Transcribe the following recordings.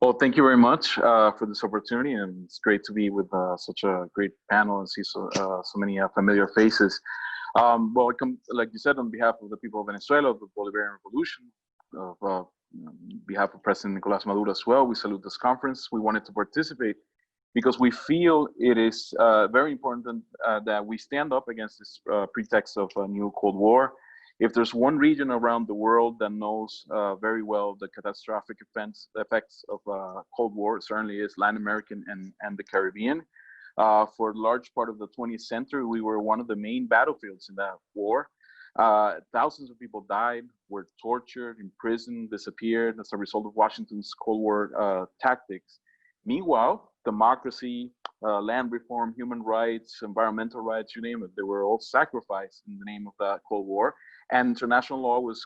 Well, thank you very much for this opportunity, and it's great to be with such a great panel and see so many familiar faces. Like you said, on behalf of the people of Venezuela, of the Bolivarian Revolution, of behalf of President Nicolas Maduro as well, we salute this conference. We wanted to participate because we feel it is very important that we stand up against this pretext of a new Cold War. If there's one region around the world that knows very well the catastrophic effects of Cold War, it certainly is Latin America and the Caribbean. For a large part of the 20th century, we were one of the main battlefields in that war. Thousands of people died, were tortured, imprisoned, disappeared as a result of Washington's Cold War tactics. Meanwhile, democracy, land reform, human rights, environmental rights, you name it, they were all sacrificed in the name of the Cold War, and international law was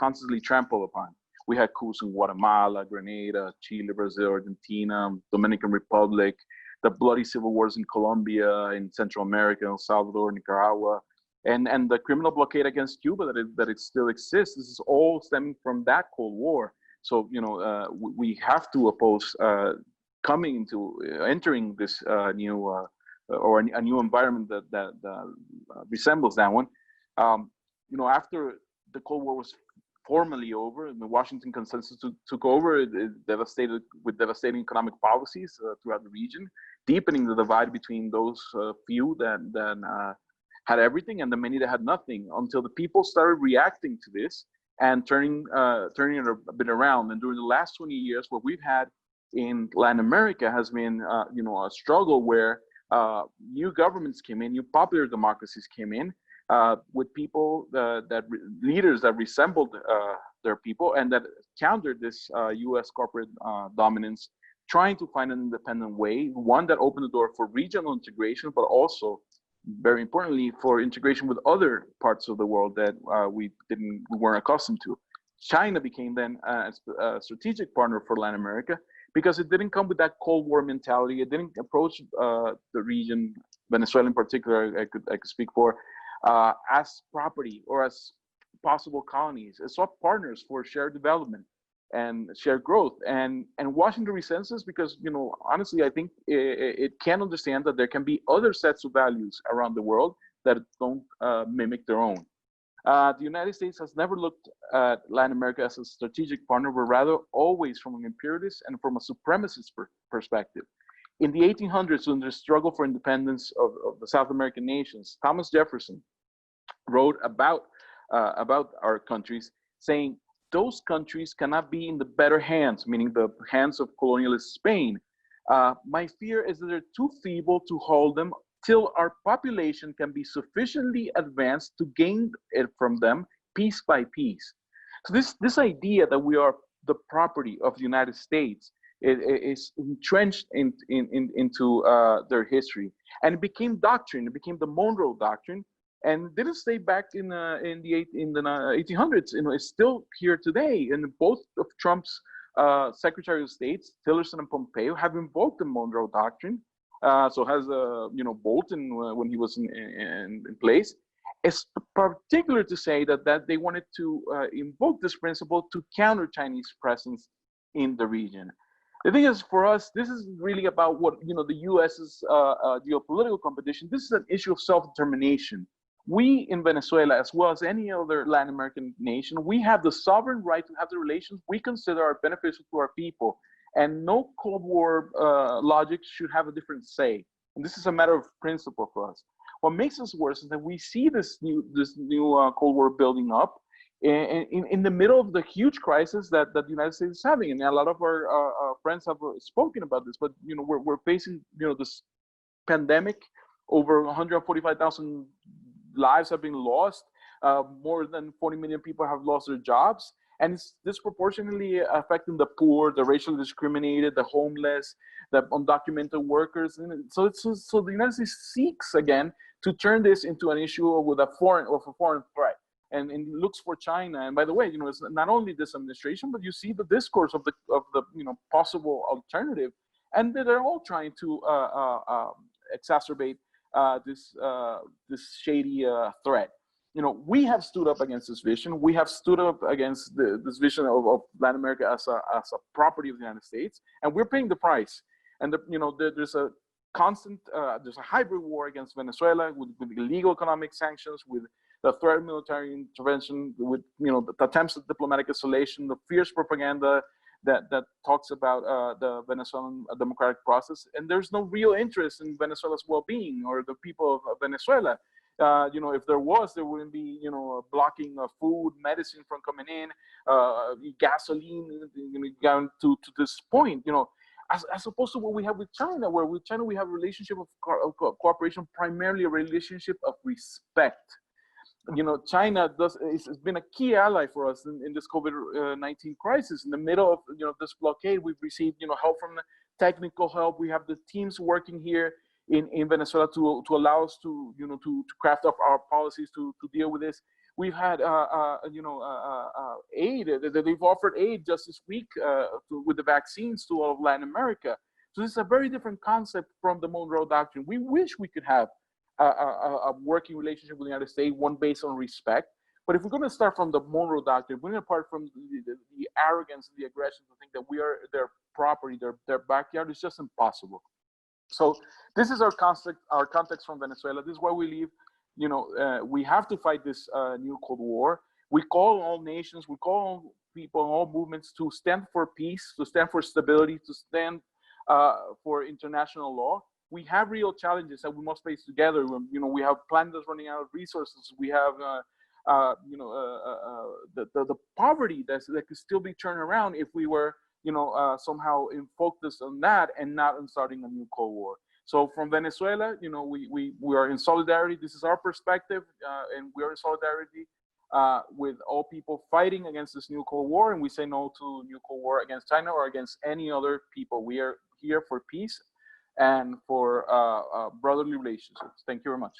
constantly trampled upon. We had coups in Guatemala, Grenada, Chile, Brazil, Argentina, Dominican Republic, the bloody civil wars in Colombia, in Central America, El Salvador, Nicaragua, and the criminal blockade against Cuba that it still exists. This is all stemming from that Cold War. So we have to oppose entering this new or a new environment that resembles that one. After the Cold War was formally over and the Washington Consensus took over, it devastated with devastating economic policies throughout the region, deepening the divide between those few that had everything and the many that had nothing, until the people started reacting to this and turning it a bit around. And during the last 20 years, what we've had in Latin America has been a struggle where new governments came in, new popular democracies came in, with people leaders that resembled their people and that countered this U.S. corporate dominance, trying to find an independent way, one that opened the door for regional integration, but also, very importantly, for integration with other parts of the world that we weren't accustomed to. China became then a strategic partner for Latin America because it didn't come with that Cold War mentality. It didn't approach the region, Venezuela in particular, I could speak for, as property or as possible colonies. It saw partners for shared development and shared growth. And Washington resents this because, honestly, I think it can understand that there can be other sets of values around the world that don't mimic their own. The United States has never looked at Latin America as a strategic partner, but rather always from an imperialist and from a supremacist perspective. In the 1800s, when the struggle for independence of the South American nations, Thomas Jefferson wrote about our countries, saying those countries cannot be in the better hands, meaning the hands of colonialist Spain. My fear is that they're too feeble to hold them till our population can be sufficiently advanced to gain it from them piece by piece. So this idea that we are the property of the United States is entrenched into their history, and it became doctrine. It became the Monroe Doctrine, and didn't stay back in the 1800s. It's still here today. And both of Trump's Secretary of States, Tillerson and Pompeo, have invoked the Monroe Doctrine. So has Bolton when he was in place. It's particular to say that they wanted to invoke this principle to counter Chinese presence in the region. The thing is, for us, this is really about what the U.S.'s geopolitical competition. This is an issue of self-determination. We in Venezuela, as well as any other Latin American nation, we have the sovereign right to have the relations we consider are beneficial to our people. And no Cold War logic should have a different say. And this is a matter of principle for us. What makes us worse is that we see this new Cold War building up in the middle of the huge crisis that the United States is having. And a lot of our friends have spoken about this. But we're facing this pandemic. Over 145,000 lives have been lost. More than 40 million people have lost their jobs. And it's disproportionately affecting the poor, the racially discriminated, the homeless, the undocumented workers. And so the United States seeks again to turn this into an issue with a foreign threat, and looks for China. And by the way, it's not only this administration, but you see the discourse of the possible alternative, and they're all trying to exacerbate this shady threat. we have stood up against this vision. We have stood up against this vision of Latin America as a property of the United States, and we're paying the price. And there's a constant, there's a hybrid war against Venezuela with illegal economic sanctions, with the threat of military intervention, with the attempts at diplomatic isolation, the fierce propaganda that talks about the Venezuelan democratic process, and there's no real interest in Venezuela's well-being or the people of Venezuela. If there was, there wouldn't be, blocking of food, medicine from coming in, gasoline, down to this point, as opposed to what we have with China, where with China we have a relationship of cooperation, primarily a relationship of respect. China has been a key ally for us in this COVID-19 crisis. In the middle of this blockade, we've received help from the technical help. We have the teams working here in Venezuela to allow us to craft up our policies to deal with this. We've had aid. They've offered aid just this week with the vaccines to all of Latin America. So this is a very different concept from the Monroe Doctrine. We wish we could have a working relationship with the United States, one based on respect. But if we're going to start from the Monroe Doctrine, we're going to part from the arrogance and the aggression to think that we are their property, their backyard, is just impossible. So this is our context from Venezuela. This is why we leave. We have to fight this new Cold War. We call all nations, we call all people, all movements to stand for peace, to stand for stability, to stand for international law. We have real challenges that we must face together. We have planet that's running out of resources. We have the poverty that could still be turned around if we were somehow focused on that and not on starting a new Cold War. So from Venezuela, we are in solidarity. This is our perspective, and we are in solidarity with all people fighting against this new Cold War, and we say no to new Cold War against China or against any other people. We are here for peace and for brotherly relationships. Thank you very much.